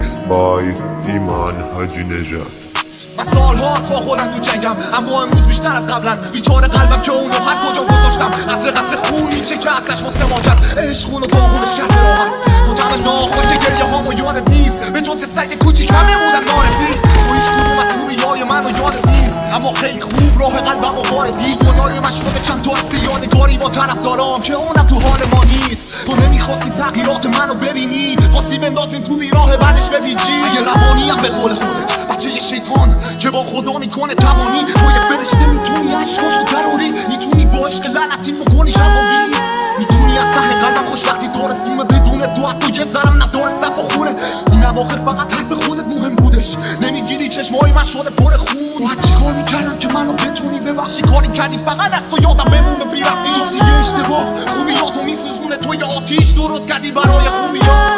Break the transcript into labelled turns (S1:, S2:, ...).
S1: میکس بای ایمان حاجی نژاد.
S2: من سالهاست با خودم تو جنگم، اما امروز بیشتر از قبلن. بیچاره قلبم که اونو هر کجا گذاشتم، قطره خون میچه که ازش واسه ماجد. عشق اونو باغونش کرده راحت، مطمئن ناخوش گریه هامو یادت نیست. به جز سگ کوچیک همه بودن معرفی. تو هیچ کدوم از خوبیای منو یادت نیست، اما خیلی خوب راه قلبم و واردی. گناه من شده چند تا عکس یادگاری با طرفدارام که اونم تو حال ما نیست. تو نمیخواستی تغییرات منو ببینی، خواستی بندازیم تو بیراه بعدش بپیچی. اگه روانیم به قول خودت بچه یه شیطان که با خدا میکنه توانی. تو یه فرشته میتونی عشقاشو تراری، میتونی با عشق لعنتی میکنی شبابی. میتونی از ته قلبم خوش وقتی دارستیمه بدون دو حتی یه ذرم نداره صف و خونه. این اواخر فقط حق به خودت مهم بودش، نمیدیدی چشمای من شده پر خون. باید چیکار میکردم که منو بتونی ببخشی؟ کاری کردی فقط از تو یادم بمونه بیرفتی. گفتی یه اشتباه خوبی یادو میسوزونه، تو یه آتیش درست کردی برای خوبی ها.